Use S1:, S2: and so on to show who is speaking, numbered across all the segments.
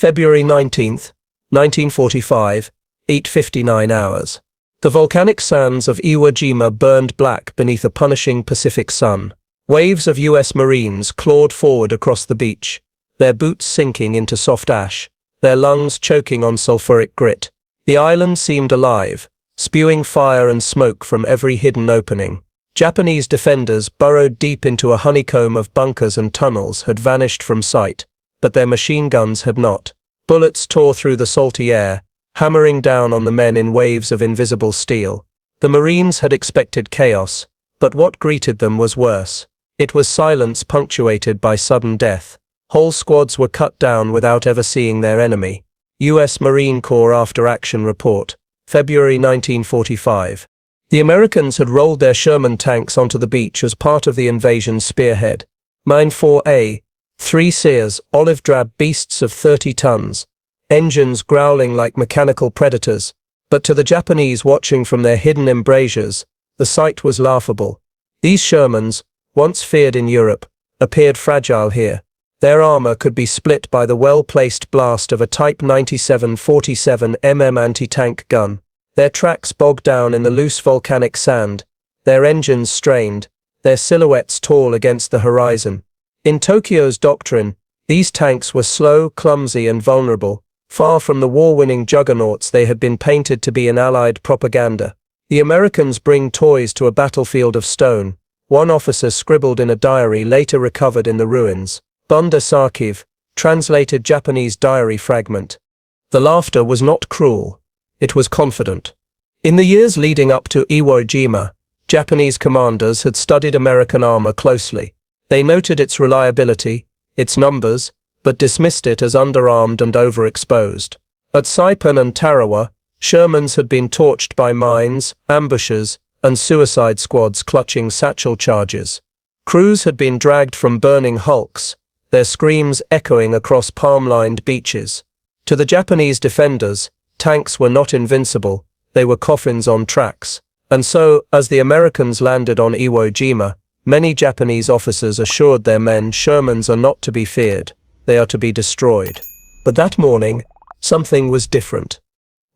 S1: February 19th, 1945, 8:59 hours. The volcanic sands of Iwo Jima burned black beneath a punishing Pacific sun. Waves of US Marines clawed forward across the beach, their boots sinking into soft ash, their lungs choking on sulfuric grit. The island seemed alive, spewing fire and smoke from every hidden opening. Japanese defenders, burrowed deep into a honeycomb of bunkers and tunnels, had vanished from sight, but their machine guns had not. Bullets tore through the salty air, hammering down on the men in waves of invisible steel. The Marines had expected chaos, but what greeted them was worse. It was silence punctuated by sudden death. Whole squads were cut down without ever seeing their enemy. U.S. Marine Corps After-Action Report, February 1945. The Americans had rolled their Sherman tanks onto the beach as part of the invasion's spearhead. Mine 4A, 3 Sears, olive-drab beasts of 30 tons, engines growling like mechanical predators, but to the Japanese watching from their hidden embrasures, the sight was laughable. These Shermans, once feared in Europe, appeared fragile here. Their armor could be split by the well-placed blast of a Type 97 47mm anti-tank gun. Their tracks bogged down in the loose volcanic sand, their engines strained, their silhouettes tall against the horizon. In Tokyo's doctrine, these tanks were slow, clumsy, and vulnerable, far from the war-winning juggernauts they had been painted to be in Allied propaganda. The Americans bring toys to a battlefield of stone, one officer scribbled in a diary later recovered in the ruins. Bunda Sakiv, translated Japanese diary fragment. The laughter was not cruel. It was confident. In the years leading up to Iwo Jima, Japanese commanders had studied American armor closely. They noted its reliability, its numbers, but dismissed it as underarmed and overexposed. At Saipan and Tarawa, Shermans had been torched by mines, ambushes, and suicide squads clutching satchel charges. Crews had been dragged from burning hulks, their screams echoing across palm-lined beaches. To the Japanese defenders, tanks were not invincible, they were coffins on tracks. And so, as the Americans landed on Iwo Jima, many Japanese officers assured their men Shermans are not to be feared, they are to be destroyed. But that morning, something was different.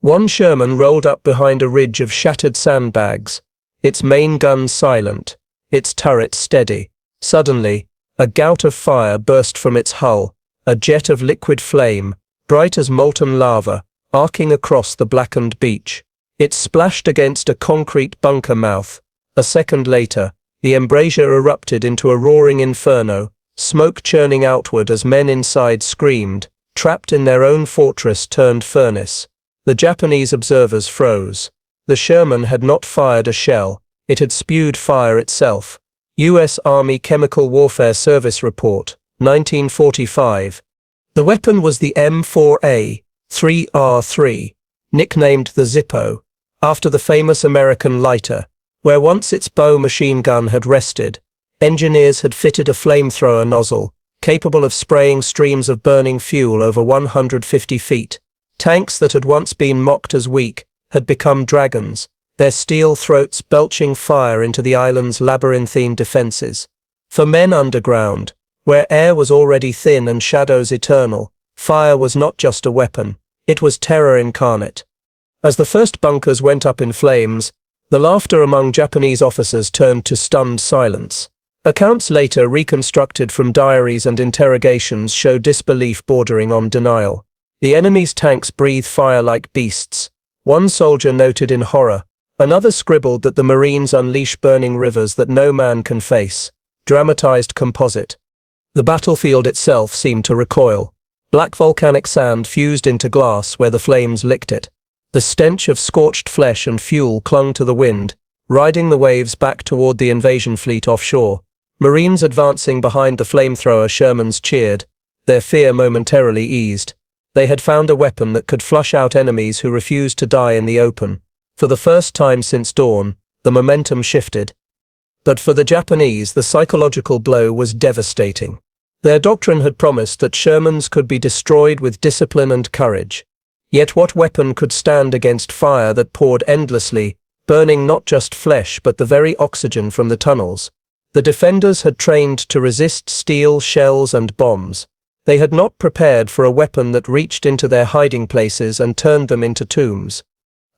S1: One Sherman rolled up behind a ridge of shattered sandbags, its main gun silent, its turret steady. Suddenly, a gout of fire burst from its hull, a jet of liquid flame, bright as molten lava, arcing across the blackened beach. It splashed against a concrete bunker mouth. A second later, the embrasure erupted into a roaring inferno, smoke churning outward as men inside screamed, trapped in their own fortress turned furnace. The Japanese observers froze. The Sherman had not fired a shell, it had spewed fire itself. U.S. Army Chemical Warfare Service Report, 1945. The weapon was the M4A, 3R3, nicknamed the Zippo, after the famous American lighter. Where once its bow machine gun had rested, engineers had fitted a flamethrower nozzle, capable of spraying streams of burning fuel over 150 feet. Tanks that had once been mocked as weak had become dragons, their steel throats belching fire into the island's labyrinthine defenses. For men underground, where air was already thin and shadows eternal, fire was not just a weapon, it was terror incarnate. As the first bunkers went up in flames, the laughter among Japanese officers turned to stunned silence. Accounts later reconstructed from diaries and interrogations show disbelief bordering on denial. The enemy's tanks breathe fire like beasts. One soldier noted in horror. Another scribbled that the Marines unleash burning rivers that no man can face. Dramatized composite. The battlefield itself seemed to recoil. Black volcanic sand fused into glass where the flames licked it. The stench of scorched flesh and fuel clung to the wind, riding the waves back toward the invasion fleet offshore. Marines advancing behind the flamethrower Shermans cheered, their fear momentarily eased. They had found a weapon that could flush out enemies who refused to die in the open. For the first time since dawn, the momentum shifted. But for the Japanese, the psychological blow was devastating. Their doctrine had promised that Shermans could be destroyed with discipline and courage. Yet what weapon could stand against fire that poured endlessly, burning not just flesh but the very oxygen from the tunnels? The defenders had trained to resist steel, shells, and bombs. They had not prepared for a weapon that reached into their hiding places and turned them into tombs.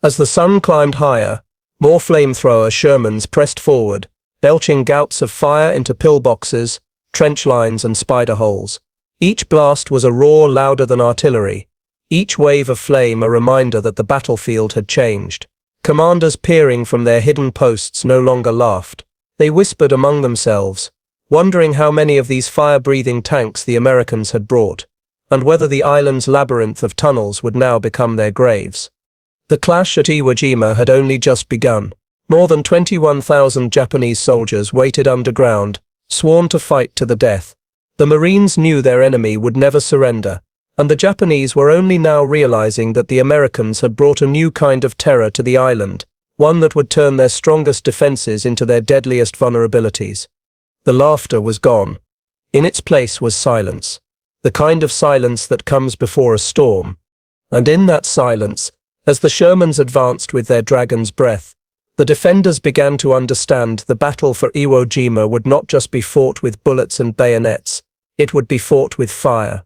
S1: As the sun climbed higher, more flamethrower Shermans pressed forward, belching gouts of fire into pillboxes, trench lines and spider holes. Each blast was a roar louder than artillery, each wave of flame a reminder that the battlefield had changed. Commanders peering from their hidden posts no longer laughed. They whispered among themselves, wondering how many of these fire-breathing tanks the Americans had brought, and whether the island's labyrinth of tunnels would now become their graves. The clash at Iwo Jima had only just begun. More than 21,000 Japanese soldiers waited underground, sworn to fight to the death. The Marines knew their enemy would never surrender, and the Japanese were only now realizing that the Americans had brought a new kind of terror to the island, one that would turn their strongest defenses into their deadliest vulnerabilities. The laughter was gone. In its place was silence, the kind of silence that comes before a storm. And in that silence, as the Shermans advanced with their dragon's breath, the defenders began to understand the battle for Iwo Jima would not just be fought with bullets and bayonets, it would be fought with fire.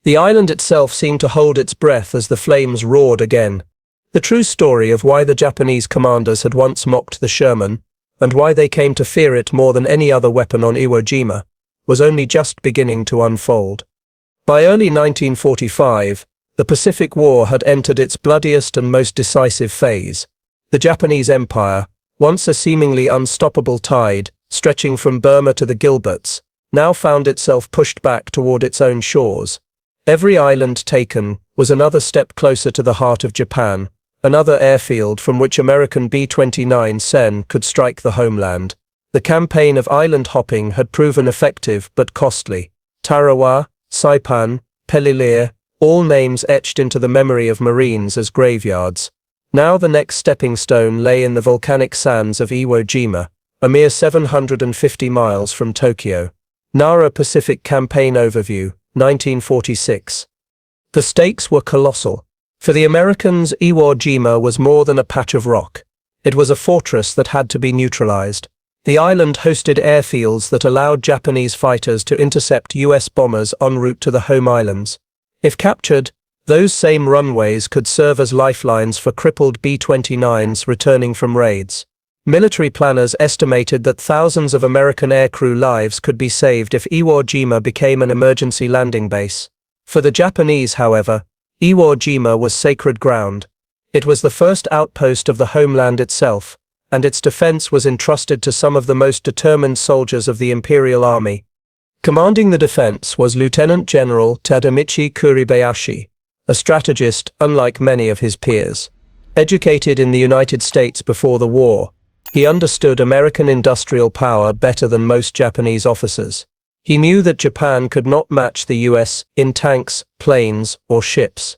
S1: The island itself seemed to hold its breath as the flames roared again. The true story of why the Japanese commanders had once mocked the Sherman, and why they came to fear it more than any other weapon on Iwo Jima, was only just beginning to unfold. By early 1945, the Pacific War had entered its bloodiest and most decisive phase. The Japanese Empire, once a seemingly unstoppable tide, stretching from Burma to the Gilberts, now found itself pushed back toward its own shores. Every island taken was another step closer to the heart of Japan, another airfield from which American B-29 Sen could strike the homeland. The campaign of island hopping had proven effective but costly. Tarawa, Saipan, Pelelier, all names etched into the memory of Marines as graveyards. Now the next stepping stone lay in the volcanic sands of Iwo Jima, a mere 750 miles from Tokyo. Nara Pacific Campaign Overview, 1946. The stakes were colossal. For the Americans, Iwo Jima was more than a patch of rock. It was a fortress that had to be neutralized. The island hosted airfields that allowed Japanese fighters to intercept US bombers en route to the home islands. If captured, those same runways could serve as lifelines for crippled B-29s returning from raids. Military planners estimated that thousands of American aircrew lives could be saved if Iwo Jima became an emergency landing base. For the Japanese, however, Iwo Jima was sacred ground. It was the first outpost of the homeland itself, and its defense was entrusted to some of the most determined soldiers of the Imperial Army. Commanding the defense was Lieutenant General Tadamichi Kuribayashi, a strategist unlike many of his peers. Educated in the United States before the war, he understood American industrial power better than most Japanese officers. He knew that Japan could not match the US in tanks, planes, or ships.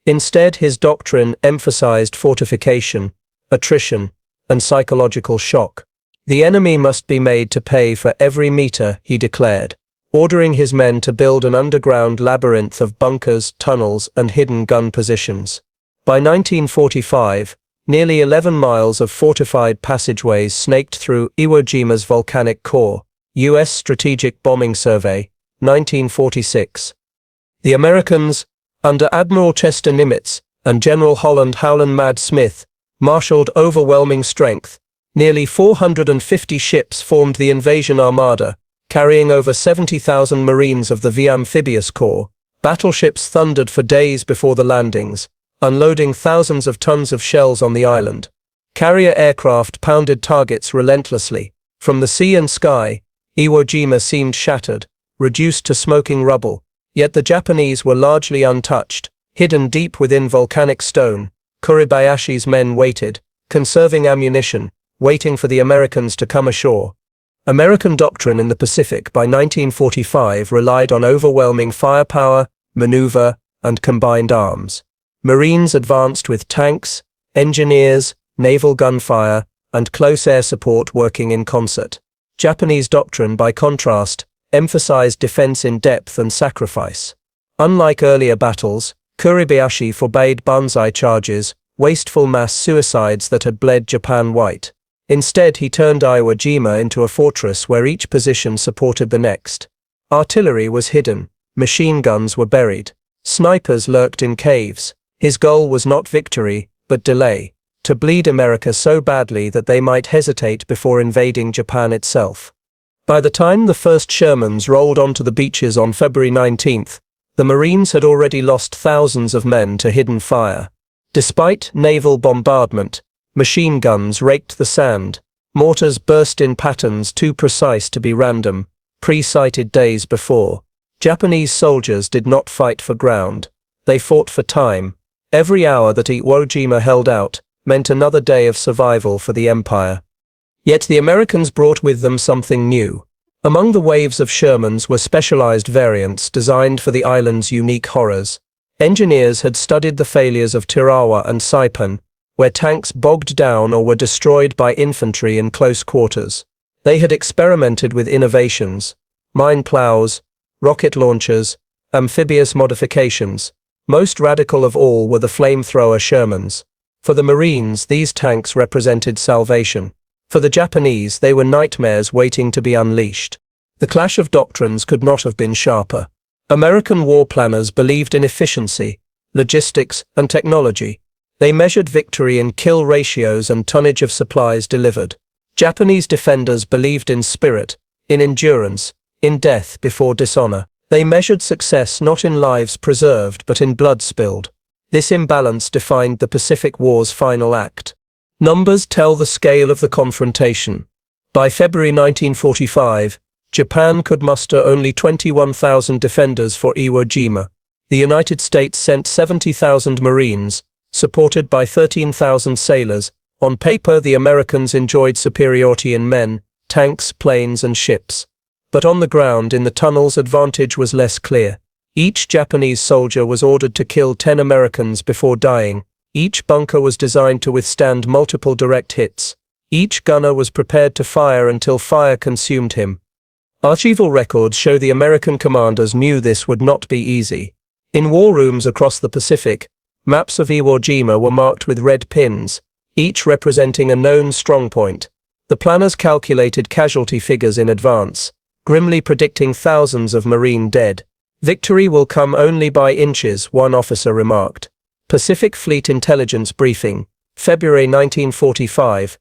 S1: Instead, his doctrine emphasized fortification, attrition, and psychological shock. The enemy must be made to pay for every meter, he declared, ordering his men to build an underground labyrinth of bunkers, tunnels, and hidden gun positions. By 1945, nearly 11 miles of fortified passageways snaked through Iwo Jima's volcanic core. U.S. Strategic Bombing Survey, 1946. The Americans, under Admiral Chester Nimitz and General Holland Howland Mad Smith, marshaled overwhelming strength. Nearly 450 ships formed the invasion armada, carrying over 70,000 Marines of the V-Amphibious Corps. Battleships thundered for days before the landings, unloading thousands of tons of shells on the island. Carrier aircraft pounded targets relentlessly. From the sea and sky, Iwo Jima seemed shattered, reduced to smoking rubble, yet the Japanese were largely untouched. Hidden deep within volcanic stone, Kuribayashi's men waited, conserving ammunition, waiting for the Americans to come ashore. American doctrine in the Pacific by 1945 relied on overwhelming firepower, maneuver, and combined arms. Marines advanced with tanks, engineers, naval gunfire, and close air support working in concert. Japanese doctrine, by contrast, emphasized defense in depth and sacrifice. Unlike earlier battles, Kuribayashi forbade banzai charges, wasteful mass suicides that had bled Japan white. Instead, he turned Iwo Jima into a fortress where each position supported the next. Artillery was hidden, Machine guns were buried. Snipers lurked in caves. His goal was not victory, but delay, to bleed America so badly that they might hesitate before invading Japan itself. By the time the first Shermans rolled onto the beaches on February 19th, the Marines had already lost thousands of men to hidden fire. Despite naval bombardment, machine guns raked the sand. Mortars burst in patterns too precise to be random, pre-sighted days before. Japanese soldiers did not fight for ground. They fought for time. Every hour that Iwo Jima held out meant another day of survival for the empire. Yet the Americans brought with them something new. Among the waves of Shermans were specialized variants designed for the island's unique horrors. Engineers had studied the failures of Tarawa and Saipan, where tanks bogged down or were destroyed by infantry in close quarters. They had experimented with innovations, mine plows, rocket launchers, amphibious modifications. Most radical of all were the Flamethrower Shermans. For the Marines, these tanks represented salvation. For the Japanese, they were nightmares waiting to be unleashed. The clash of doctrines could not have been sharper. American war planners believed in efficiency, logistics, and technology. They measured victory in kill ratios and tonnage of supplies delivered. Japanese defenders believed in spirit, in endurance, in death before dishonor. They measured success not in lives preserved but in blood spilled. This imbalance defined the Pacific War's final act. Numbers tell the scale of the confrontation. By February 1945, Japan could muster only 21,000 defenders for Iwo Jima. The United States sent 70,000 Marines, supported by 13,000 sailors. On paper, the Americans enjoyed superiority in men, tanks, planes, and ships. But on the ground, in the tunnels, advantage was less clear. Each Japanese soldier was ordered to kill 10 Americans before dying. Each bunker was designed to withstand multiple direct hits. Each gunner was prepared to fire until fire consumed him. Archival records show the American commanders knew this would not be easy. In war rooms across the Pacific, maps of Iwo Jima were marked with red pins, each representing a known strongpoint. The planners calculated casualty figures in advance, grimly predicting thousands of Marine dead. Victory will come only by inches, one officer remarked. Pacific Fleet Intelligence Briefing, February 1945.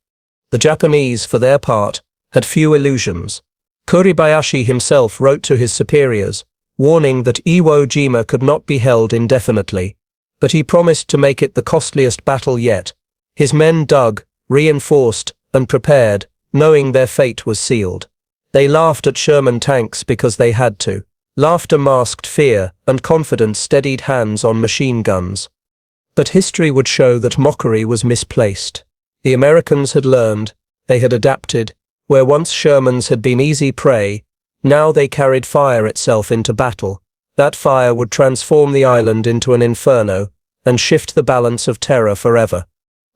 S1: The Japanese, for their part, had few illusions. Kuribayashi himself wrote to his superiors, warning that Iwo Jima could not be held indefinitely. But he promised to make it the costliest battle yet. His men dug, reinforced, and prepared, knowing their fate was sealed. They laughed at Sherman tanks because they had to. Laughter masked fear, and confidence steadied hands on machine guns. But history would show that mockery was misplaced. The Americans had learned, they had adapted. Where once Shermans had been easy prey, now they carried fire itself into battle. That fire would transform the island into an inferno, and shift the balance of terror forever.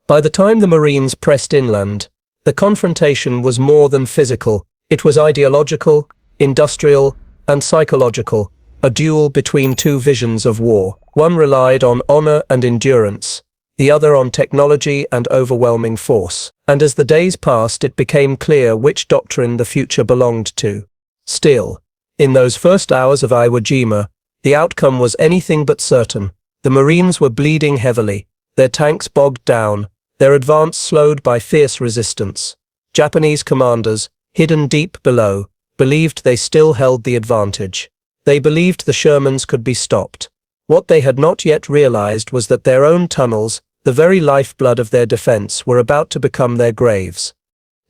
S1: By the time the Marines pressed inland, the confrontation was more than physical. It was ideological, industrial, and psychological, a duel between two visions of war. One relied on honor and endurance, the other on technology and overwhelming force. And as the days passed, it became clear which doctrine the future belonged to. Still, in those first hours of Iwo Jima, the outcome was anything but certain. The Marines were bleeding heavily, their tanks bogged down, their advance slowed by fierce resistance. Japanese commanders, hidden deep below, believed they still held the advantage. They believed the Shermans could be stopped. What they had not yet realized was that their own tunnels, the very lifeblood of their defense, were about to become their graves.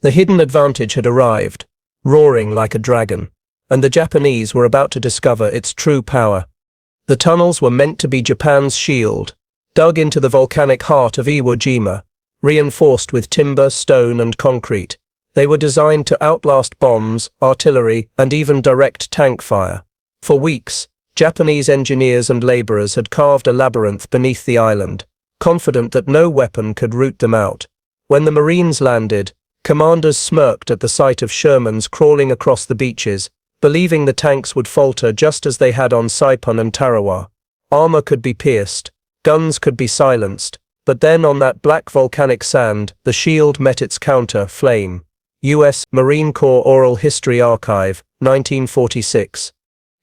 S1: The hidden advantage had arrived, roaring like a dragon, and the Japanese were about to discover its true power. The tunnels were meant to be Japan's shield, dug into the volcanic heart of Iwo Jima, reinforced with timber, stone, and concrete. They were designed to outlast bombs, artillery, and even direct tank fire. For weeks, Japanese engineers and laborers had carved a labyrinth beneath the island, confident that no weapon could root them out. When the Marines landed, commanders smirked at the sight of Shermans crawling across the beaches, believing the tanks would falter just as they had on Saipan and Tarawa. Armor could be pierced, guns could be silenced, but then on that black volcanic sand, the shield met its counter, flame. U.S. Marine Corps Oral History Archive, 1946.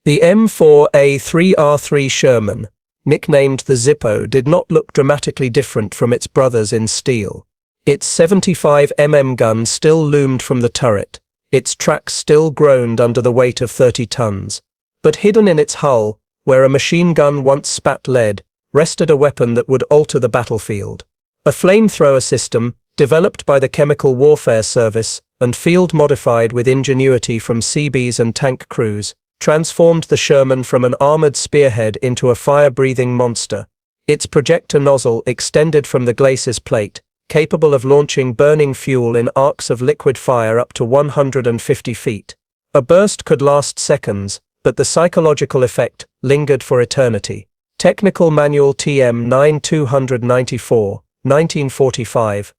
S1: The M4A3R3 Sherman, nicknamed the Zippo, did not look dramatically different from its brothers in steel. Its 75 gun still loomed from the turret, its tracks still groaned under the weight of 30 tons. But hidden in its hull, where a machine gun once spat lead, rested a weapon that would alter the battlefield. A flamethrower system, developed by the Chemical Warfare Service and field-modified with ingenuity from Seabees and tank crews, transformed the Sherman from an armored spearhead into a fire-breathing monster. Its projector nozzle extended from the glacis plate, capable of launching burning fuel in arcs of liquid fire up to 150 feet. A burst could last seconds, but the psychological effect lingered for eternity. Technical Manual TM 9294, 1945.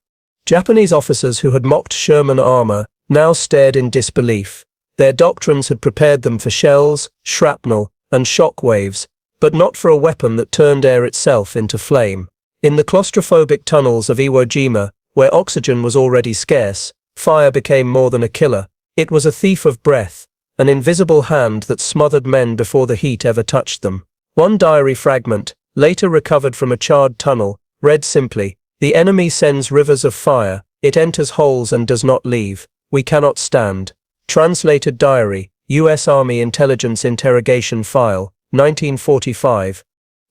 S1: Japanese officers who had mocked Sherman armor now stared in disbelief. Their doctrines had prepared them for shells, shrapnel, and shock waves, but not for a weapon that turned air itself into flame. In the claustrophobic tunnels of Iwo Jima, where oxygen was already scarce, fire became more than a killer. It was a thief of breath, an invisible hand that smothered men before the heat ever touched them. One diary fragment, later recovered from a charred tunnel, read simply, "The enemy sends rivers of fire, it enters holes and does not leave. We cannot stand." Translated Diary, U.S. Army Intelligence Interrogation File, 1945.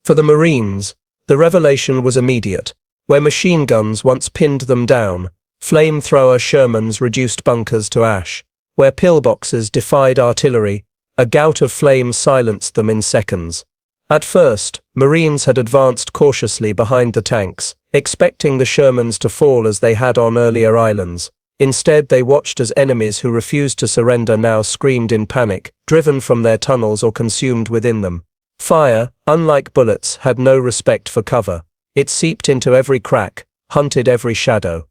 S1: For the Marines, the revelation was immediate. Where machine guns once pinned them down, flamethrower Shermans reduced bunkers to ash. Where pillboxes defied artillery, a gout of flame silenced them in seconds. At first, Marines had advanced cautiously behind the tanks, expecting the Shermans to fall as they had on earlier islands. Instead, they watched as enemies who refused to surrender now screamed in panic, driven from their tunnels or consumed within them. Fire, unlike bullets, had no respect for cover. It seeped into every crack, hunted every shadow.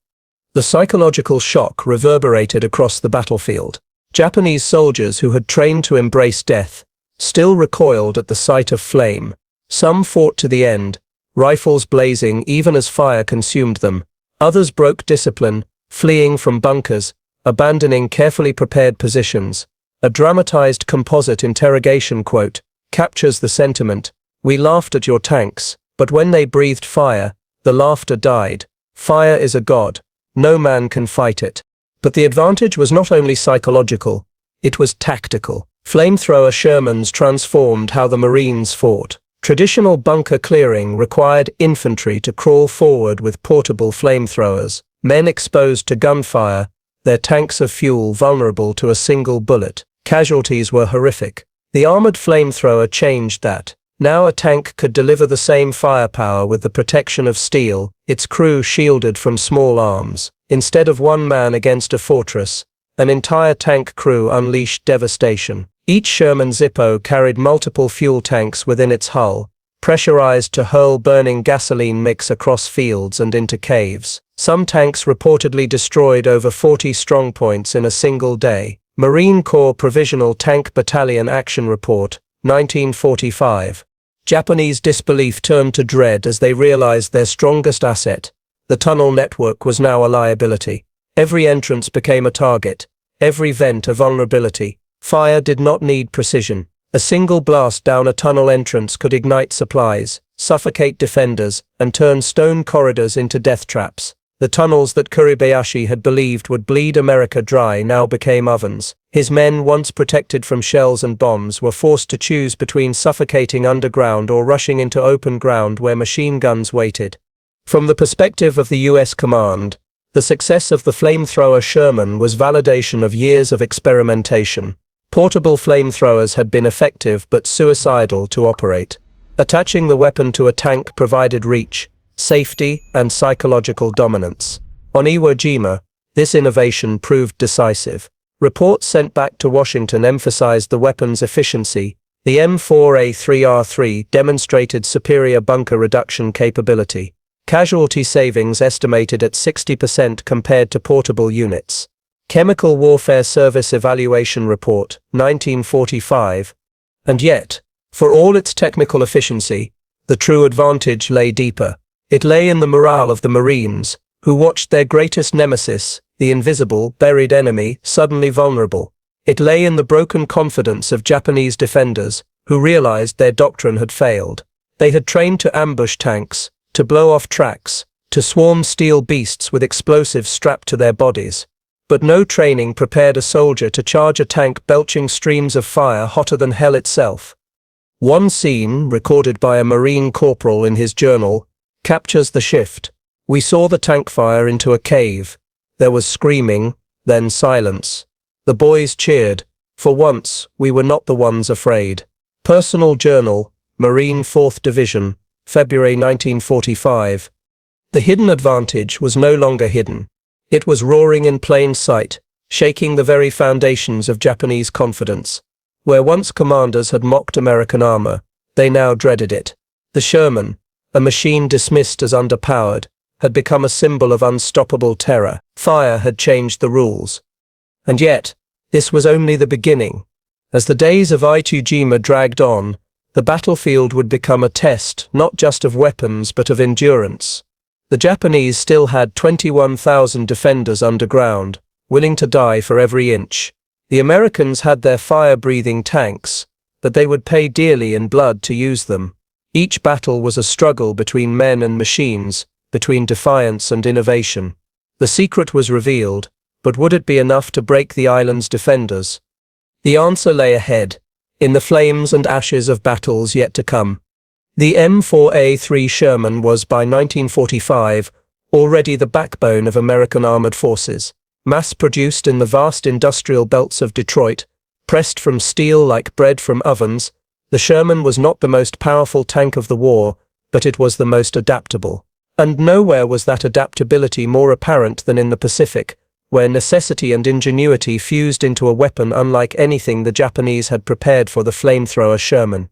S1: The psychological shock reverberated across the battlefield. Japanese soldiers who had trained to embrace death still recoiled at the sight of flame. Some fought to the end, rifles blazing even as fire consumed them. Others broke discipline, fleeing from bunkers, abandoning carefully prepared positions. A dramatized composite interrogation quote captures the sentiment. "We laughed at your tanks, but when they breathed fire, the laughter died. Fire is a god. No man can fight it." But the advantage was not only psychological, it was tactical. Flamethrower Shermans transformed how the Marines fought. Traditional bunker clearing required infantry to crawl forward with portable flamethrowers, men exposed to gunfire, their tanks of fuel vulnerable to a single bullet. Casualties were horrific. The armored flamethrower changed that. Now a tank could deliver the same firepower with the protection of steel, its crew shielded from small arms. Instead of one man against a fortress, an entire tank crew unleashed devastation. Each Sherman Zippo carried multiple fuel tanks within its hull, pressurized to hurl burning gasoline mix across fields and into caves. Some tanks reportedly destroyed over 40 strongpoints in a single day. Marine Corps Provisional Tank Battalion Action Report, 1945. Japanese disbelief turned to dread as they realized their strongest asset, the tunnel network, was now a liability. Every entrance became a target, every vent a vulnerability. Fire did not need precision. A single blast down a tunnel entrance could ignite supplies, suffocate defenders, and turn stone corridors into death traps. The tunnels that Kuribayashi had believed would bleed America dry now became ovens. His men, once protected from shells and bombs, were forced to choose between suffocating underground or rushing into open ground where machine guns waited. From the perspective of the U.S. command, the success of the flamethrower Sherman was validation of years of experimentation. Portable flamethrowers had been effective but suicidal to operate. Attaching the weapon to a tank provided reach, safety, and psychological dominance. On Iwo Jima, this innovation proved decisive. Reports sent back to Washington emphasized the weapon's efficiency. The M4A3R3 demonstrated superior bunker reduction capability. Casualty savings estimated at 60% compared to portable units. Chemical Warfare Service Evaluation Report, 1945. And yet, for all its technical efficiency, the true advantage lay deeper. It lay in the morale of the Marines, who watched their greatest nemesis, the invisible, buried enemy, suddenly vulnerable. It lay in the broken confidence of Japanese defenders, who realized their doctrine had failed. They had trained to ambush tanks, to blow off tracks, to swarm steel beasts with explosives strapped to their bodies. But no training prepared a soldier to charge a tank belching streams of fire hotter than hell itself. One scene, recorded by a Marine corporal in his journal, captures the shift. We saw the tank fire into a cave. There was screaming, then silence. The boys cheered. For once, we were not the ones afraid. Personal Journal, Marine 4th Division, February 1945. The hidden advantage was no longer hidden. It was roaring in plain sight, shaking the very foundations of Japanese confidence. Where once commanders had mocked American armor, they now dreaded it. The Sherman, a machine dismissed as underpowered, had become a symbol of unstoppable terror. Fire had changed the rules. And yet, this was only the beginning. As the days of Jima dragged on, the battlefield would become a test not just of weapons but of endurance. The Japanese still had 21,000 defenders underground, willing to die for every inch. The Americans had their fire-breathing tanks, but they would pay dearly in blood to use them. Each battle was a struggle between men and machines, between defiance and innovation. The secret was revealed, but would it be enough to break the island's defenders? The answer lay ahead, in the flames and ashes of battles yet to come. The M4A3 Sherman was by 1945 already the backbone of American armored forces. Mass-produced in the vast industrial belts of Detroit, pressed from steel like bread from ovens, the Sherman was not the most powerful tank of the war, but it was the most adaptable. And nowhere was that adaptability more apparent than in the Pacific, where necessity and ingenuity fused into a weapon unlike anything the Japanese had prepared for the flamethrower Sherman.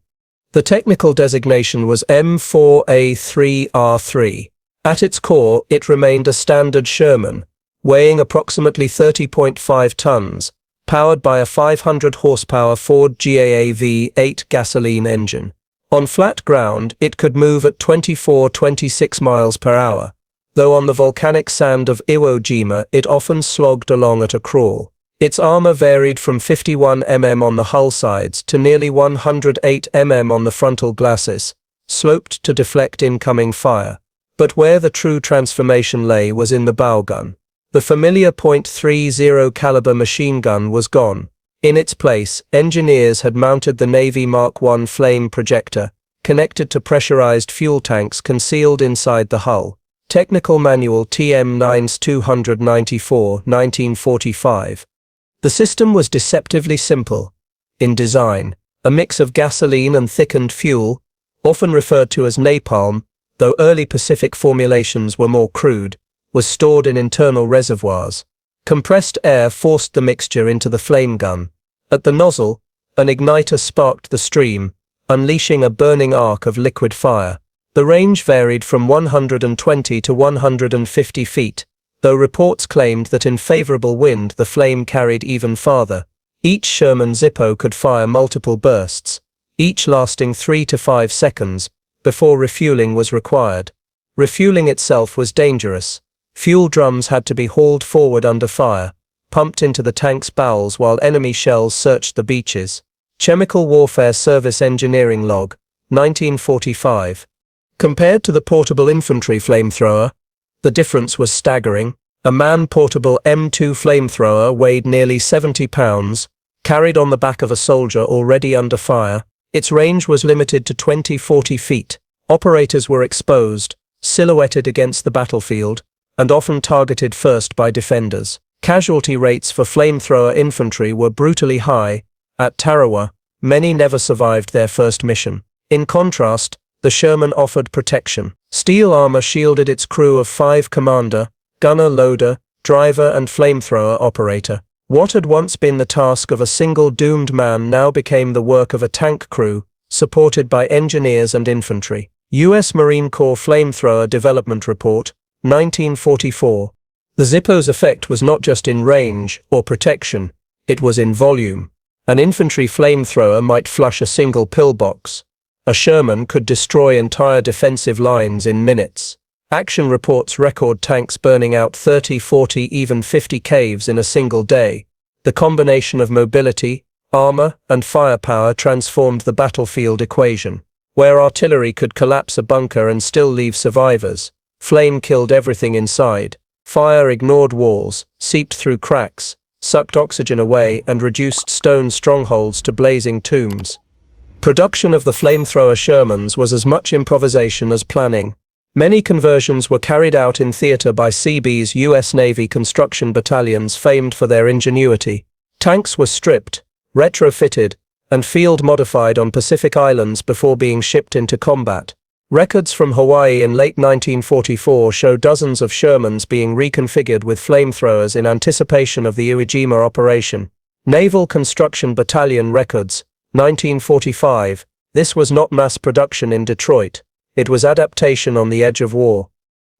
S1: The technical designation was M4A3R3. At its core, it remained a standard Sherman, weighing approximately 30.5 tons, powered by a 500 horsepower Ford GAA V8 gasoline engine. On flat ground, it could move at 24-26 miles per hour, though on the volcanic sand of Iwo Jima it often slogged along at a crawl. Its armor varied from 51 mm on the hull sides to nearly 108 mm on the frontal glacis, sloped to deflect incoming fire. But where the true transformation lay was in the bow gun. The familiar .30 caliber machine gun was gone. In its place, engineers had mounted the Navy Mark I flame projector, connected to pressurized fuel tanks concealed inside the hull. Technical Manual TM9s 294, 1945. The system was deceptively simple. In design, a mix of gasoline and thickened fuel, often referred to as napalm, though early Pacific formulations were more crude, was stored in internal reservoirs. Compressed air forced the mixture into the flame gun. At the nozzle, an igniter sparked the stream, unleashing a burning arc of liquid fire. The range varied from 120 to 150 feet, though reports claimed that in favorable wind the flame carried even farther. Each Sherman Zippo could fire multiple bursts, each lasting 3 to 5 seconds, before refueling was required. Refueling itself was dangerous. Fuel drums had to be hauled forward under fire, pumped into the tank's bowels while enemy shells searched the beaches. Chemical Warfare Service Engineering Log, 1945. Compared to the portable infantry flamethrower, the difference was staggering. A man-portable M2 flamethrower weighed nearly 70 pounds, carried on the back of a soldier already under fire. Its range was limited to 20-40 feet. Operators were exposed, silhouetted against the battlefield, and often targeted first by defenders. Casualty rates for flamethrower infantry were brutally high. At Tarawa, many never survived their first mission. In contrast, the Sherman offered protection. Steel armor shielded its crew of 5 commander, gunner, loader, driver and flamethrower operator. What had once been the task of a single doomed man now became the work of a tank crew, supported by engineers and infantry. U.S. Marine Corps Flamethrower Development Report, 1944. The Zippo's effect was not just in range or protection, it was in volume. An infantry flamethrower might flush a single pillbox. A Sherman could destroy entire defensive lines in minutes. Action reports record tanks burning out 30, 40, even 50 caves in a single day. The combination of mobility, armor, and firepower transformed the battlefield equation. Where artillery could collapse a bunker and still leave survivors, flame killed everything inside. Fire ignored walls, seeped through cracks, sucked oxygen away, and reduced stone strongholds to blazing tombs. Production of the flamethrower Shermans was as much improvisation as planning. Many conversions were carried out in theater by CB's U.S. Navy construction battalions famed for their ingenuity. Tanks were stripped, retrofitted, and field-modified on Pacific Islands before being shipped into combat. Records from Hawaii in late 1944 show dozens of Shermans being reconfigured with flamethrowers in anticipation of the Iwo Jima operation. Naval Construction Battalion records, 1945. This was not mass production in Detroit. It was adaptation on the edge of war.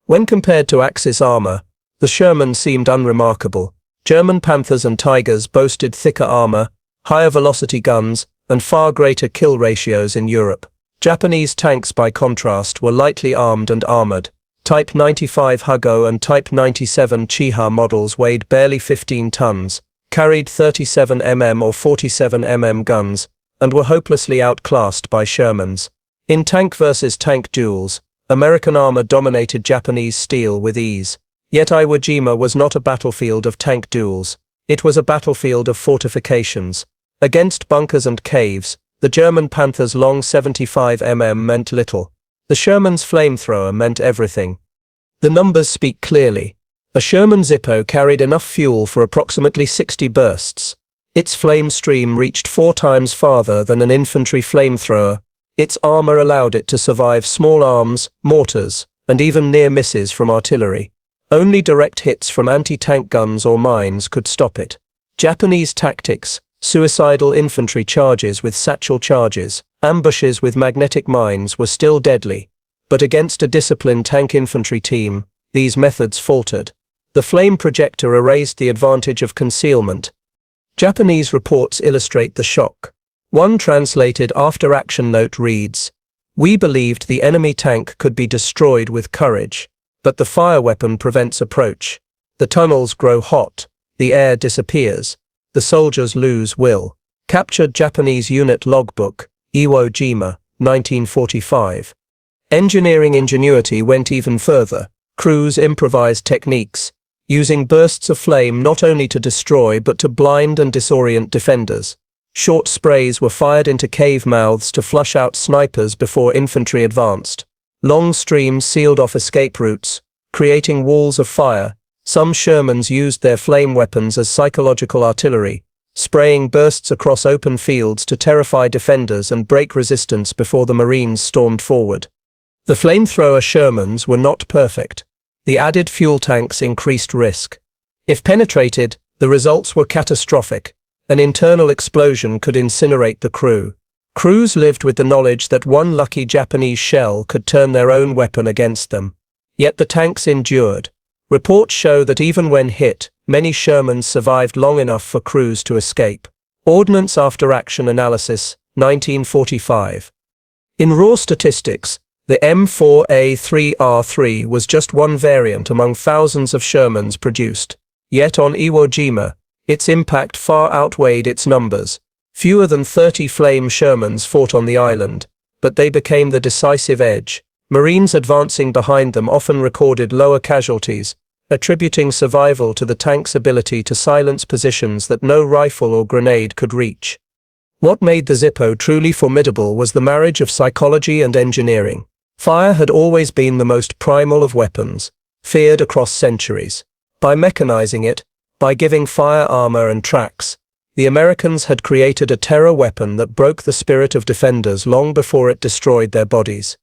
S1: When compared to Axis armor, the Sherman seemed unremarkable. German Panthers and Tigers boasted thicker armor, higher velocity guns, and far greater kill ratios in Europe. Japanese tanks, by contrast, were lightly armed and armored. Type 95 Hugo and Type 97 Chiha models weighed barely 15 tons, carried 37 mm or 47 mm guns, and were hopelessly outclassed by Shermans. In tank versus tank duels, American armor dominated Japanese steel with ease. Yet Iwo Jima was not a battlefield of tank duels. It was a battlefield of fortifications. Against bunkers and caves, the German Panther's long 75 mm meant little. The Sherman's flamethrower meant everything. The numbers speak clearly. A Sherman Zippo carried enough fuel for approximately 60 bursts. Its flame stream reached 4 times farther than an infantry flamethrower. Its armor allowed it to survive small arms, mortars, and even near misses from artillery. Only direct hits from anti-tank guns or mines could stop it. Japanese tactics, suicidal infantry charges with satchel charges, ambushes with magnetic mines were still deadly, but against a disciplined tank infantry team, these methods faltered. The flame projector erased the advantage of concealment. Japanese reports illustrate the shock. One translated after-action note reads, "We believed the enemy tank could be destroyed with courage, but the fire weapon prevents approach. The tunnels grow hot, the air disappears. The soldiers lose will." Captured Japanese unit logbook, Iwo Jima, 1945. Engineering ingenuity went even further. Crews improvised techniques, using bursts of flame not only to destroy but to blind and disorient defenders. Short sprays were fired into cave mouths to flush out snipers before infantry advanced. Long streams sealed off escape routes, creating walls of fire. Some Shermans used their flame weapons as psychological artillery, spraying bursts across open fields to terrify defenders and break resistance before the Marines stormed forward. The flamethrower Shermans were not perfect. The added fuel tanks increased risk. If penetrated, the results were catastrophic. An internal explosion could incinerate the crew. Crews lived with the knowledge that one lucky Japanese shell could turn their own weapon against them. Yet the tanks endured. Reports show that even when hit, many Shermans survived long enough for crews to escape. Ordnance After Action Analysis, 1945. In raw statistics, the M4A3R3 was just one variant among thousands of Shermans produced. Yet on Iwo Jima, its impact far outweighed its numbers. Fewer than 30 flame Shermans fought on the island, but they became the decisive edge. Marines advancing behind them often recorded lower casualties, attributing survival to the tank's ability to silence positions that no rifle or grenade could reach. What made the Zippo truly formidable was the marriage of psychology and engineering. Fire had always been the most primal of weapons, feared across centuries. By mechanizing it, by giving fire armor and tracks, the Americans had created a terror weapon that broke the spirit of defenders long before it destroyed their bodies.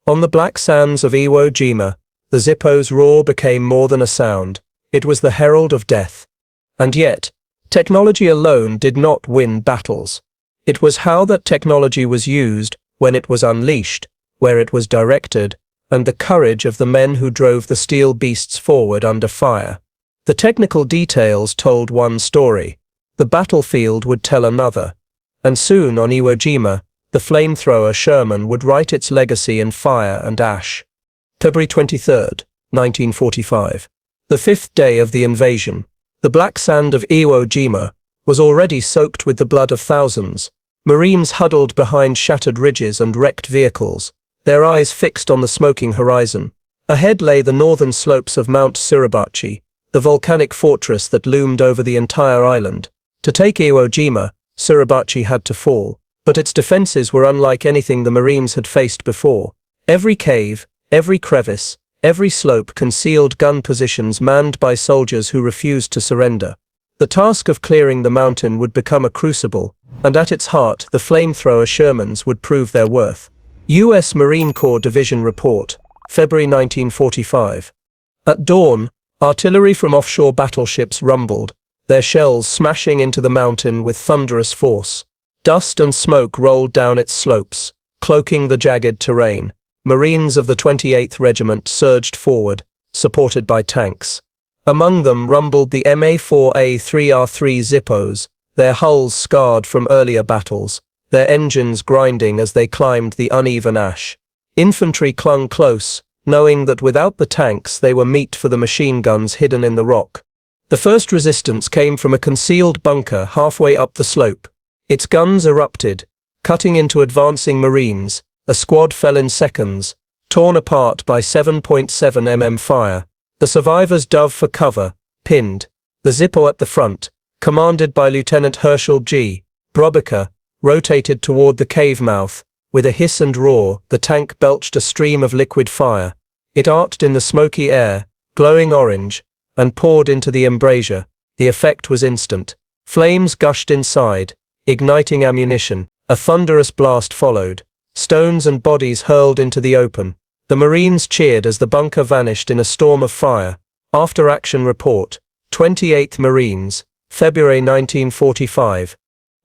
S1: On the black sands of Iwo Jima, the Zippo's roar became more than a sound. It was the herald of death. And yet, technology alone did not win battles. It was how that technology was used, when it was unleashed, where it was directed, and the courage of the men who drove the steel beasts forward under fire. The technical details told one story. The battlefield would tell another. And soon on Iwo Jima, the flamethrower Sherman would write its legacy in fire and ash. February 23, 1945. The fifth day of the invasion. The black sand of Iwo Jima, was already soaked with the blood of thousands. Marines huddled behind shattered ridges and wrecked vehicles, their eyes fixed on the smoking horizon. Ahead lay the northern slopes of Mount Suribachi, the volcanic fortress that loomed over the entire island. To take Iwo Jima, Suribachi had to fall, but its defenses were unlike anything the Marines had faced before. Every cave, every crevice, every slope concealed gun positions manned by soldiers who refused to surrender. The task of clearing the mountain would become a crucible, and at its heart the flamethrower Shermans would prove their worth. U.S. Marine Corps Division Report, February 1945. At dawn, artillery from offshore battleships rumbled, their shells smashing into the mountain with thunderous force. Dust and smoke rolled down its slopes, cloaking the jagged terrain. Marines of the 28th Regiment surged forward, supported by tanks. Among them rumbled the MA4A3R3 Zippos, their hulls scarred from earlier battles, their engines grinding as they climbed the uneven ash. Infantry clung close, knowing that without the tanks they were meat for the machine guns hidden in the rock. The first resistance came from a concealed bunker halfway up the slope. Its guns erupted, cutting into advancing Marines. A squad fell in seconds, torn apart by 7.7 mm fire. The survivors dove for cover, pinned. The Zippo at the front, commanded by Lieutenant Herschel G. Brubaker, rotated toward the cave mouth. With a hiss and roar, the tank belched a stream of liquid fire. It arced in the smoky air, glowing orange, and poured into the embrasure. The effect was instant. Flames gushed inside, igniting ammunition. A thunderous blast followed. Stones and bodies hurled into the open. The Marines cheered as the bunker vanished in a storm of fire. After-action report, 28th Marines, February 1945.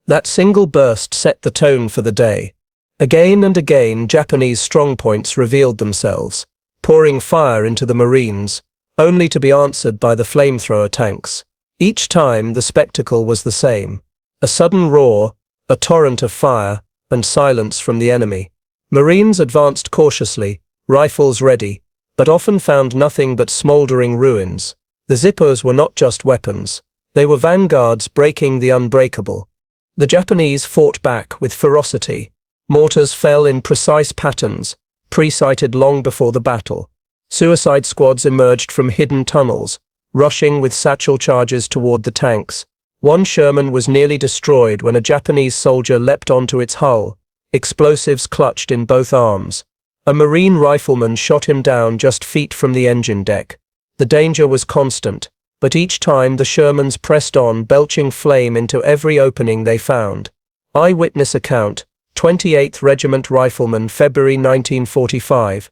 S1: That single burst set the tone for the day. Again and again Japanese strongpoints revealed themselves, pouring fire into the Marines, only to be answered by the flamethrower tanks. Each time the spectacle was the same. A sudden roar, a torrent of fire, and silence from the enemy. Marines advanced cautiously, rifles ready, but often found nothing but smoldering ruins. The Zippos were not just weapons. They were vanguards breaking the unbreakable. The Japanese fought back with ferocity. Mortars fell in precise patterns, pre-sighted long before the battle. Suicide squads emerged from hidden tunnels, rushing with satchel charges toward the tanks. One Sherman was nearly destroyed when a Japanese soldier leapt onto its hull, explosives clutched in both arms. A Marine rifleman shot him down just feet from the engine deck. The danger was constant, but each time the Shermans pressed on, belching flame into every opening they found. Eyewitness account, 28th Regiment Rifleman, February 1945.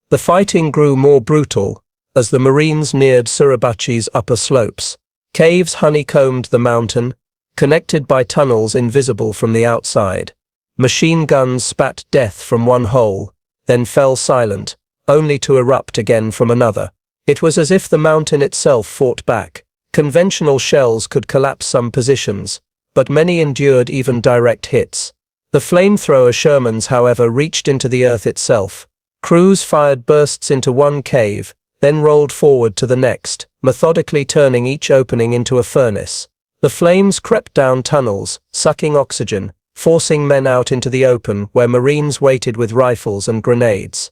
S1: The fighting grew more brutal as the Marines neared Suribachi's upper slopes. Caves honeycombed the mountain, connected by tunnels invisible from the outside. Machine guns spat death from one hole, then fell silent, only to erupt again from another. It was as if the mountain itself fought back. Conventional shells could collapse some positions, but many endured even direct hits. The flamethrower Shermans, however, reached into the earth itself. Crews fired bursts into one cave, then rolled forward to the next, methodically turning each opening into a furnace. The flames crept down tunnels, sucking oxygen, forcing men out into the open where Marines waited with rifles and grenades.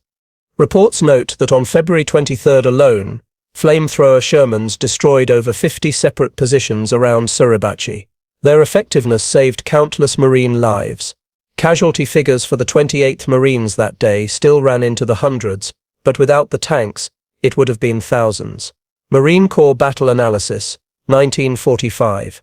S1: Reports note that on February 23 alone, flamethrower Shermans destroyed over 50 separate positions around Suribachi. Their effectiveness saved countless Marine lives. Casualty figures for the 28th Marines that day still ran into the hundreds, but without the tanks, it would have been thousands. Marine Corps Battle Analysis, 1945.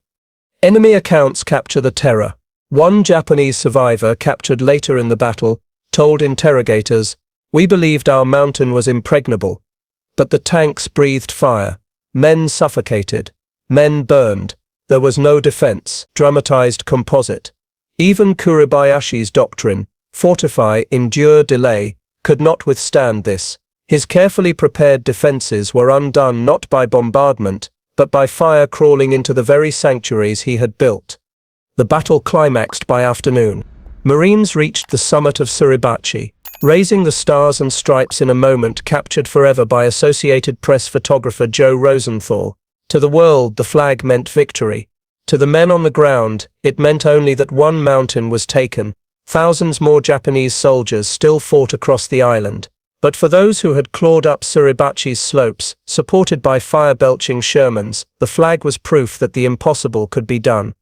S1: Enemy accounts capture the terror. One Japanese survivor captured later in the battle told interrogators, "We believed our mountain was impregnable, but the tanks breathed fire. Men suffocated. Men burned. There was no defense." Dramatized composite. Even Kuribayashi's doctrine, fortify, endure, delay, could not withstand this. His carefully prepared defenses were undone not by bombardment, but by fire crawling into the very sanctuaries he had built. The battle climaxed by afternoon. Marines reached the summit of Suribachi, raising the stars and stripes in a moment captured forever by Associated Press photographer Joe Rosenthal. To the world, the flag meant victory. To the men on the ground, it meant only that one mountain was taken. Thousands more Japanese soldiers still fought across the island. But for those who had clawed up Suribachi's slopes, supported by fire-belching Shermans, the flag was proof that the impossible could be done.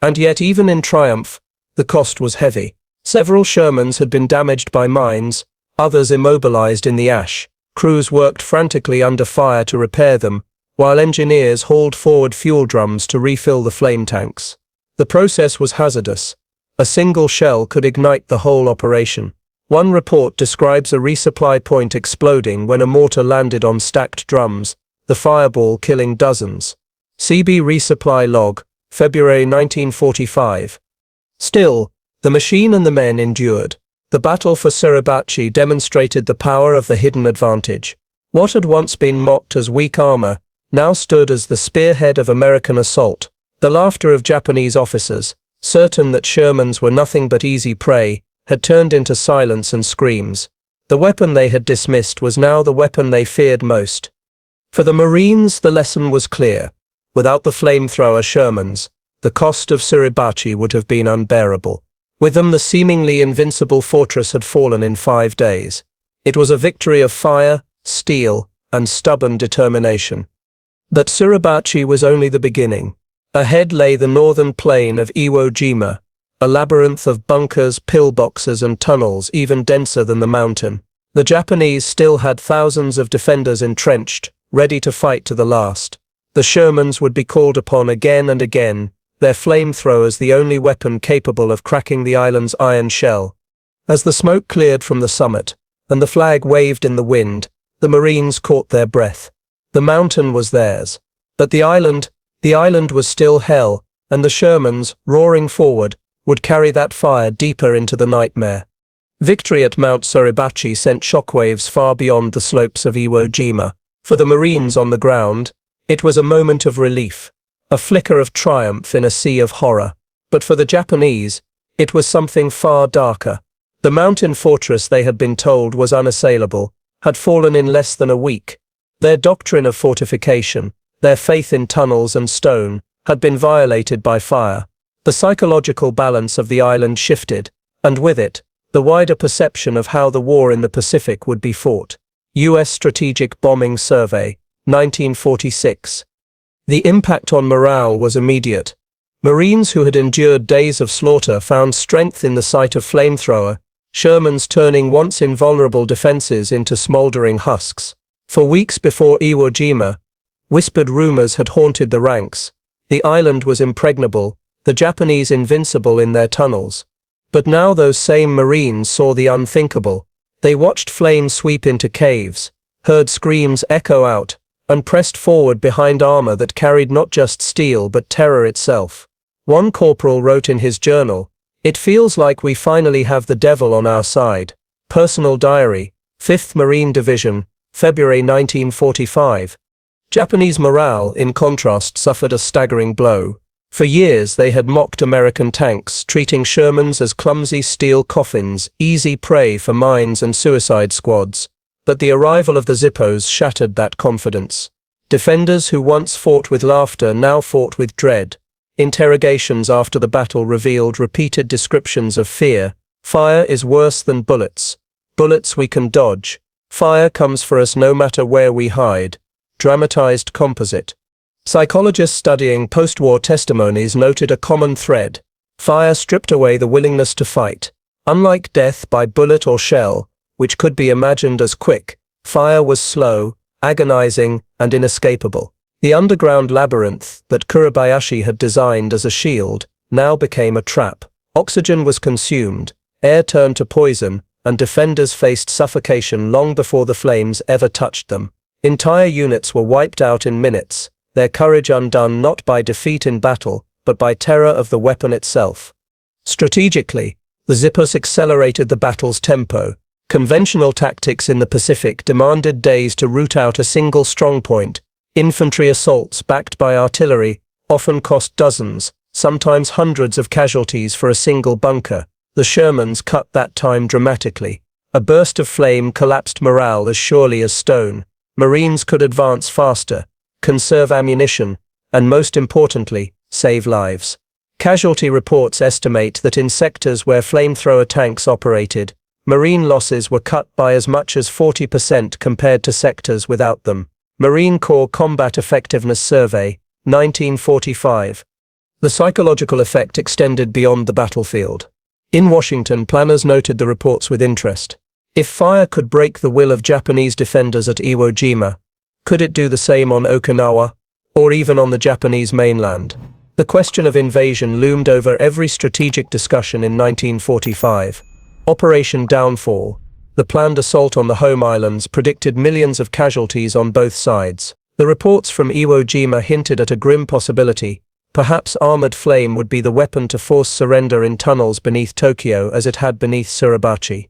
S1: And yet even in triumph, the cost was heavy. Several Shermans had been damaged by mines, others immobilized in the ash. Crews worked frantically under fire to repair them, while engineers hauled forward fuel drums to refill the flame tanks. The process was hazardous. A single shell could ignite the whole operation. One report describes a resupply point exploding when a mortar landed on stacked drums, the fireball killing dozens. CB resupply log, February 1945. Still, the machine and the men endured. The battle for Suribachi demonstrated the power of the hidden advantage. What had once been mocked as weak armor now stood as the spearhead of American assault. The laughter of Japanese officers, certain that Shermans were nothing but easy prey, had turned into silence and screams. The weapon they had dismissed was now the weapon they feared most. For the Marines, the lesson was clear. Without the flamethrower Shermans, the cost of Suribachi would have been unbearable. With them, the seemingly invincible fortress had fallen in 5 days. It was a victory of fire, steel, and stubborn determination. But Suribachi was only the beginning. Ahead lay the northern plain of Iwo Jima, a labyrinth of bunkers, pillboxes, and tunnels even denser than the mountain. The Japanese still had thousands of defenders entrenched, ready to fight to the last. The Shermans would be called upon again and again, their flamethrowers the only weapon capable of cracking the island's iron shell. As the smoke cleared from the summit, and the flag waved in the wind, the Marines caught their breath. The mountain was theirs. But the island was still hell, and the Shermans, roaring forward, would carry that fire deeper into the nightmare. Victory at Mount Suribachi sent shockwaves far beyond the slopes of Iwo Jima. For the Marines on the ground, it was a moment of relief, a flicker of triumph in a sea of horror. But for the Japanese, it was something far darker. The mountain fortress they had been told was unassailable, had fallen in less than a week. Their doctrine of fortification, their faith in tunnels and stone, had been violated by fire. The psychological balance of the island shifted, and with it, the wider perception of how the war in the Pacific would be fought. U.S. Strategic Bombing Survey, 1946. The impact on morale was immediate. Marines who had endured days of slaughter found strength in the sight of flamethrower, Shermans turning once invulnerable defenses into smoldering husks. For weeks before Iwo Jima, whispered rumors had haunted the ranks. The island was impregnable, the Japanese invincible in their tunnels. But now those same Marines saw the unthinkable. They watched flames sweep into caves, heard screams echo out, and pressed forward behind armor that carried not just steel but terror itself. One corporal wrote in his journal, "It feels like we finally have the devil on our side." Personal diary, 5th Marine Division, February 1945. Japanese morale, in contrast, suffered a staggering blow. For years they had mocked American tanks, treating Shermans as clumsy steel coffins, easy prey for mines and suicide squads. But the arrival of the Zippos shattered that confidence. Defenders who once fought with laughter now fought with dread. Interrogations after the battle revealed repeated descriptions of fear. Fire is worse than bullets. Bullets we can dodge. Fire comes for us no matter where we hide. Dramatized composite. Psychologists studying post-war testimonies noted a common thread. Fire stripped away the willingness to fight. Unlike death by bullet or shell, which could be imagined as quick, fire was slow, agonizing, and inescapable. The underground labyrinth that Kuribayashi had designed as a shield now became a trap. Oxygen was consumed, air turned to poison, and defenders faced suffocation long before the flames ever touched them. Entire units were wiped out in minutes, their courage undone not by defeat in battle, but by terror of the weapon itself. Strategically, the Zippos accelerated the battle's tempo. Conventional tactics in the Pacific demanded days to root out a single strongpoint. Infantry assaults backed by artillery often cost dozens, sometimes hundreds of casualties for a single bunker. The Shermans cut that time dramatically. A burst of flame collapsed morale as surely as stone. Marines could advance faster, conserve ammunition, and most importantly, save lives. Casualty reports estimate that in sectors where flamethrower tanks operated, Marine losses were cut by as much as 40% compared to sectors without them. Marine Corps Combat Effectiveness Survey, 1945. The psychological effect extended beyond the battlefield. In Washington, planners noted the reports with interest. If fire could break the will of Japanese defenders at Iwo Jima, could it do the same on Okinawa, or even on the Japanese mainland? The question of invasion loomed over every strategic discussion in 1945. Operation Downfall, the planned assault on the home islands, predicted millions of casualties on both sides. The reports from Iwo Jima hinted at a grim possibility. Perhaps armored flame would be the weapon to force surrender in tunnels beneath Tokyo as it had beneath Suribachi.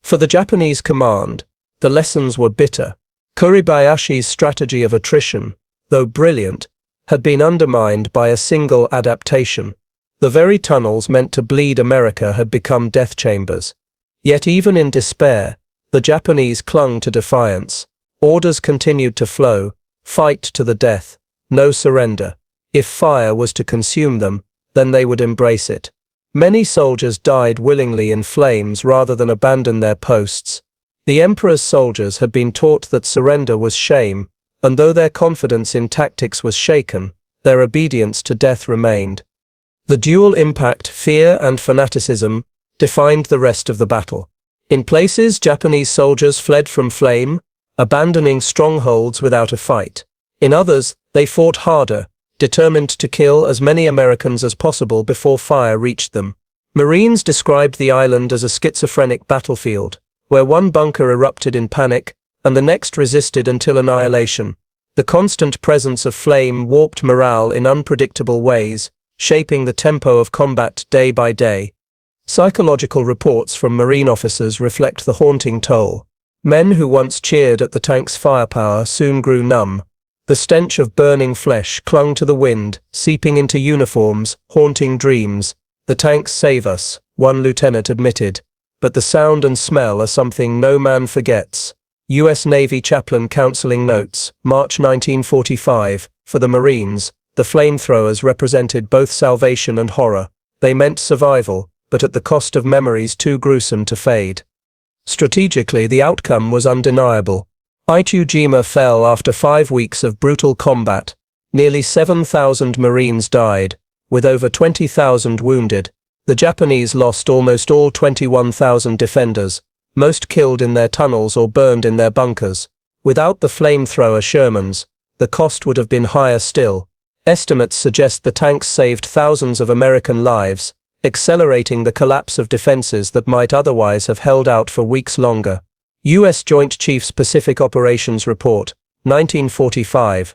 S1: For the Japanese command, the lessons were bitter. Kuribayashi's strategy of attrition, though brilliant, had been undermined by a single adaptation. The very tunnels meant to bleed America had become death chambers. Yet even in despair, the Japanese clung to defiance. Orders continued to flow, fight to the death, no surrender. If fire was to consume them, then they would embrace it. Many soldiers died willingly in flames rather than abandon their posts. The emperor's soldiers had been taught that surrender was shame, and though their confidence in tactics was shaken, their obedience to death remained. The dual impact, fear and fanaticism, defined the rest of the battle. In places, Japanese soldiers fled from flame, abandoning strongholds without a fight. In others, they fought harder, determined to kill as many Americans as possible before fire reached them. Marines described the island as a schizophrenic battlefield, where one bunker erupted in panic, and the next resisted until annihilation. The constant presence of flame warped morale in unpredictable ways, shaping the tempo of combat day by day. Psychological reports from Marine officers reflect the haunting toll. Men who once cheered at the tank's firepower soon grew numb. The stench of burning flesh clung to the wind, seeping into uniforms, haunting dreams. "The tanks save us," one lieutenant admitted, "but the sound and smell are something no man forgets." U.S. Navy Chaplain Counseling notes, March 1945, for the Marines, the flamethrowers represented both salvation and horror. They meant survival, but at the cost of memories too gruesome to fade. Strategically, the outcome was undeniable. Iwo Jima fell after 5 weeks of brutal combat. Nearly 7,000 Marines died, with over 20,000 wounded. The Japanese lost almost all 21,000 defenders, most killed in their tunnels or burned in their bunkers. Without the flamethrower Shermans, the cost would have been higher still. Estimates suggest the tanks saved thousands of American lives, accelerating the collapse of defenses that might otherwise have held out for weeks longer. U.S. Joint Chiefs Pacific Operations Report, 1945.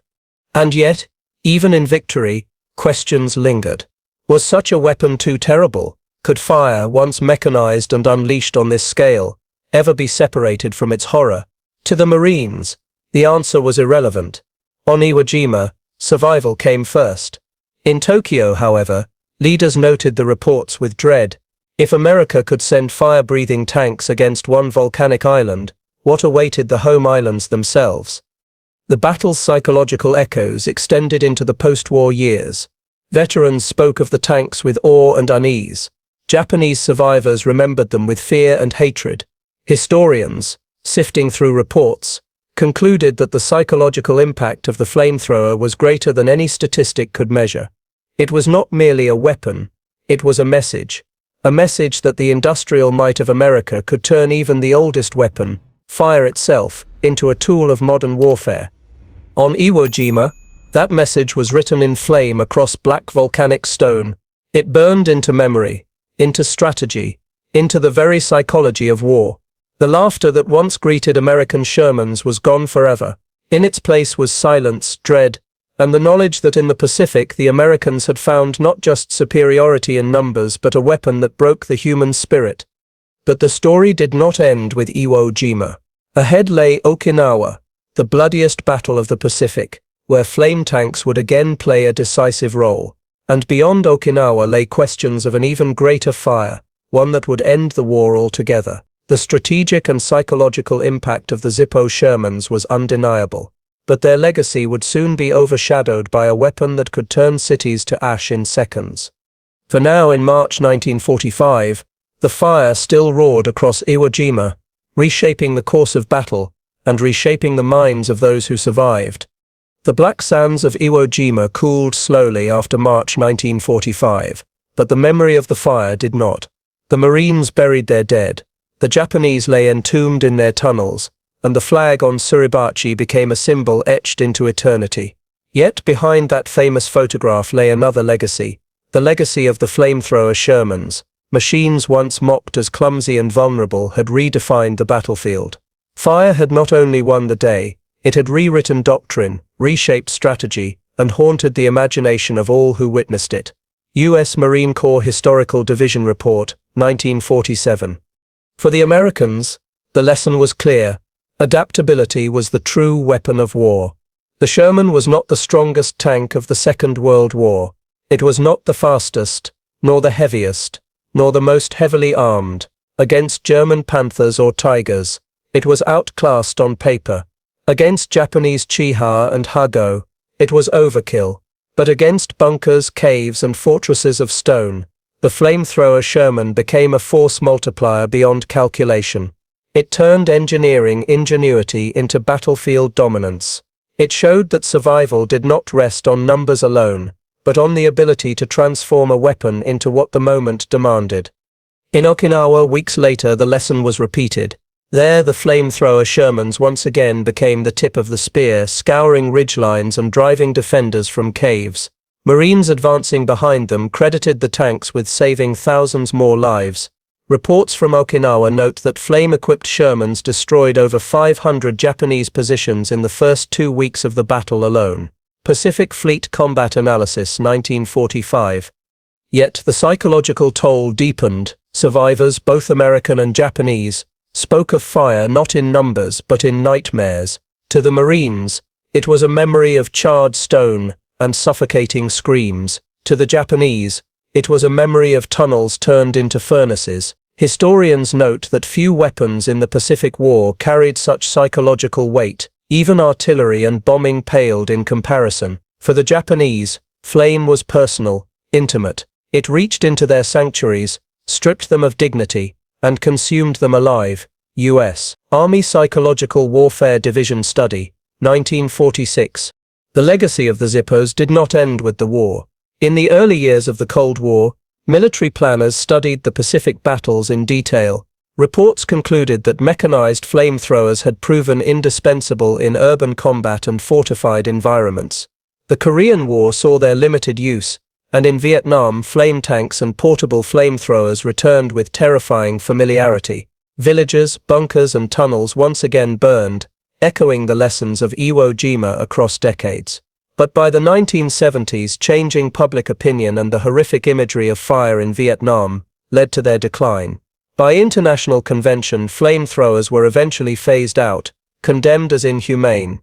S1: And yet, even in victory, questions lingered. Was such a weapon too terrible? Could fire, once mechanized and unleashed on this scale, ever be separated from its horror? To the Marines, the answer was irrelevant. On Iwo Jima, survival came first. In Tokyo, however, leaders noted the reports with dread. If America could send fire-breathing tanks against one volcanic island, what awaited the home islands themselves? The battle's psychological echoes extended into the post-war years. Veterans spoke of the tanks with awe and unease. Japanese survivors remembered them with fear and hatred. Historians, sifting through reports, concluded that the psychological impact of the flamethrower was greater than any statistic could measure. It was not merely a weapon, it was a message that the industrial might of America could turn even the oldest weapon, fire itself, into a tool of modern warfare. On Iwo Jima, that message was written in flame across black volcanic stone. It burned into memory, into strategy, into the very psychology of war. The laughter that once greeted American Shermans was gone forever. In its place was silence, dread, and the knowledge that in the Pacific the Americans had found not just superiority in numbers but a weapon that broke the human spirit. But the story did not end with Iwo Jima. Ahead lay Okinawa, the bloodiest battle of the Pacific, where flame tanks would again play a decisive role. And beyond Okinawa lay questions of an even greater fire, one that would end the war altogether. The strategic and psychological impact of the Zippo Shermans was undeniable. but their legacy would soon be overshadowed by a weapon that could turn cities to ash in seconds. For now, in March 1945, the fire still roared across Iwo Jima, reshaping the course of battle and reshaping the minds of those who survived. The black sands of Iwo Jima cooled slowly after March 1945, but the memory of the fire did not. The Marines buried their dead, the Japanese lay entombed in their tunnels, and the flag on Suribachi became a symbol etched into eternity. Yet behind that famous photograph lay another legacy, the legacy of the flamethrower Shermans. Machines once mocked as clumsy and vulnerable had redefined the battlefield. Fire had not only won the day, it had rewritten doctrine, reshaped strategy, and haunted the imagination of all who witnessed it. U.S. Marine Corps Historical Division Report, 1947. For the Americans, the lesson was clear. Adaptability was the true weapon of war. The Sherman was not the strongest tank of the Second World War. It was not the fastest, nor the heaviest, nor the most heavily armed. Against German Panthers or Tigers, it was outclassed on paper. Against Japanese Chiha and Hago, it was overkill. But against bunkers, caves, and fortresses of stone, the flamethrower Sherman became a force multiplier beyond calculation. It turned engineering ingenuity into battlefield dominance. It showed that survival did not rest on numbers alone, but on the ability to transform a weapon into what the moment demanded. In Okinawa, weeks later, the lesson was repeated. There, the flamethrower Shermans once again became the tip of the spear, scouring ridgelines and driving defenders from caves. Marines advancing behind them credited the tanks with saving thousands more lives. Reports from Okinawa note that flame-equipped Shermans destroyed over 500 Japanese positions in the first 2 weeks of the battle alone. Pacific Fleet Combat Analysis, 1945. Yet the psychological toll deepened. Survivors, both American and Japanese, spoke of fire not in numbers but in nightmares. To the Marines, it was a memory of charred stone and suffocating screams. To the Japanese, it was a memory of tunnels turned into furnaces. Historians note that few weapons in the Pacific War carried such psychological weight. Even artillery and bombing paled in comparison. For the Japanese, flame was personal, intimate. It reached into their sanctuaries, stripped them of dignity, and consumed them alive. U.S. Army Psychological Warfare Division Study, 1946. The legacy of the Zippos did not end with the war. In the early years of the Cold War, military planners studied the Pacific battles in detail. Reports concluded that mechanized flamethrowers had proven indispensable in urban combat and fortified environments. The Korean War saw their limited use, and in Vietnam, flame tanks and portable flamethrowers returned with terrifying familiarity. Villages, bunkers, and tunnels once again burned, echoing the lessons of Iwo Jima across decades. But by the 1970s, changing public opinion and the horrific imagery of fire in Vietnam led to their decline. By international convention, flamethrowers were eventually phased out, condemned as inhumane.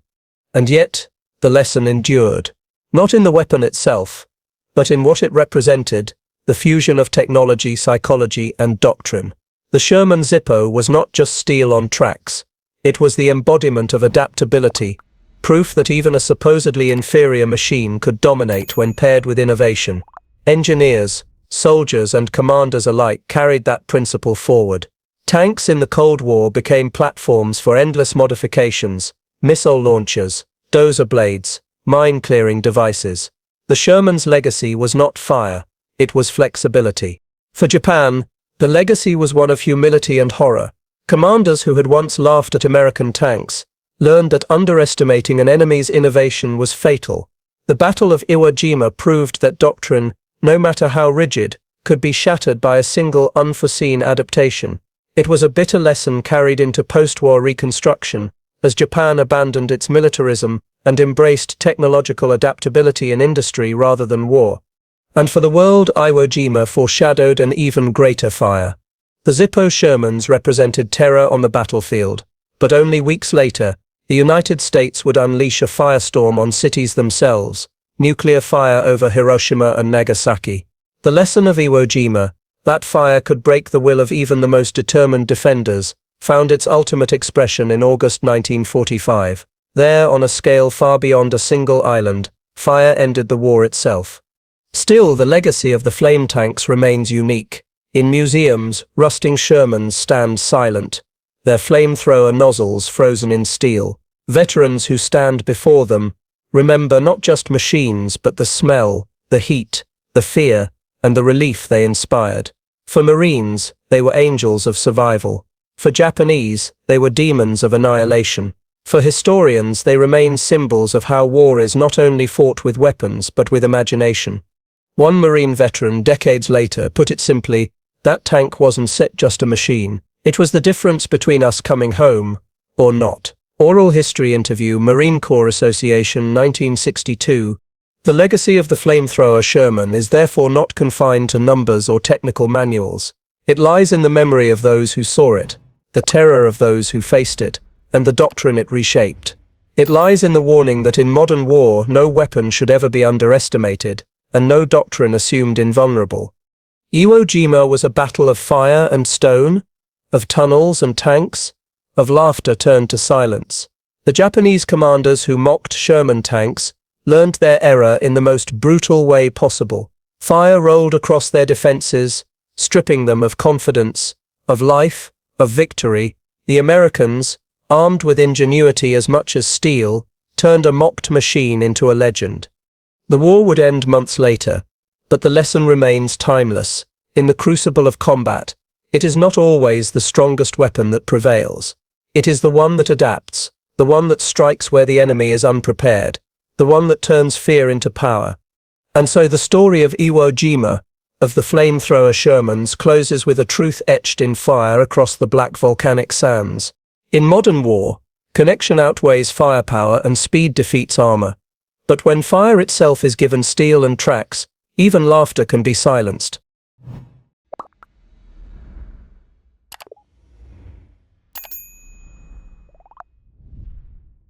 S1: And yet, the lesson endured. Not in the weapon itself, but in what it represented, the fusion of technology, psychology, and doctrine. The Sherman Zippo was not just steel on tracks. It was the embodiment of adaptability, proof that even a supposedly inferior machine could dominate when paired with innovation. Engineers, soldiers, and commanders alike carried that principle forward. Tanks in the Cold War became platforms for endless modifications, missile launchers, dozer blades, mine-clearing devices. The Sherman's legacy was not fire, it was flexibility. For Japan, the legacy was one of humility and horror. Commanders who had once laughed at American tanks learned that underestimating an enemy's innovation was fatal. The Battle of Iwo Jima proved that doctrine, no matter how rigid, could be shattered by a single unforeseen adaptation. It was a bitter lesson carried into post-war reconstruction, as Japan abandoned its militarism and embraced technological adaptability in industry rather than war. And for the world, Iwo Jima foreshadowed an even greater fire. The Zippo Shermans represented terror on the battlefield, but only weeks later, the United States would unleash a firestorm on cities themselves, nuclear fire over Hiroshima and Nagasaki. The lesson of Iwo Jima, that fire could break the will of even the most determined defenders, found its ultimate expression in August 1945. There, on a scale far beyond a single island, fire ended the war itself. Still, the legacy of the flame tanks remains unique. In museums, rusting Shermans stand silent, their flamethrower nozzles frozen in steel. Veterans who stand before them remember not just machines, but the smell, the heat, the fear, and the relief they inspired. For Marines, they were angels of survival. For Japanese, they were demons of annihilation. For historians, they remain symbols of how war is not only fought with weapons, but with imagination. One Marine veteran, decades later, put it simply, "That tank wasn't just a machine. It was the difference between us coming home or not." Oral History Interview, Marine Corps Association, 1962. The legacy of the flamethrower Sherman is therefore not confined to numbers or technical manuals. It lies in the memory of those who saw it, the terror of those who faced it, and the doctrine it reshaped. It lies in the warning that in modern war, no weapon should ever be underestimated, and no doctrine assumed invulnerable. Iwo Jima was a battle of fire and stone, of tunnels and tanks, of laughter turned to silence. The Japanese commanders who mocked Sherman tanks learned their error in the most brutal way possible. Fire rolled across their defenses, stripping them of confidence, of life, of victory. The Americans, armed with ingenuity as much as steel, turned a mocked machine into a legend. The war would end months later, but the lesson remains timeless. In the crucible of combat, it is not always the strongest weapon that prevails. It is the one that adapts, the one that strikes where the enemy is unprepared, the one that turns fear into power. And so the story of Iwo Jima, of the flamethrower Shermans, closes with a truth etched in fire across the black volcanic sands. In modern war, connection outweighs firepower and speed defeats armor. But when fire itself is given steel and tracks, even laughter can be silenced.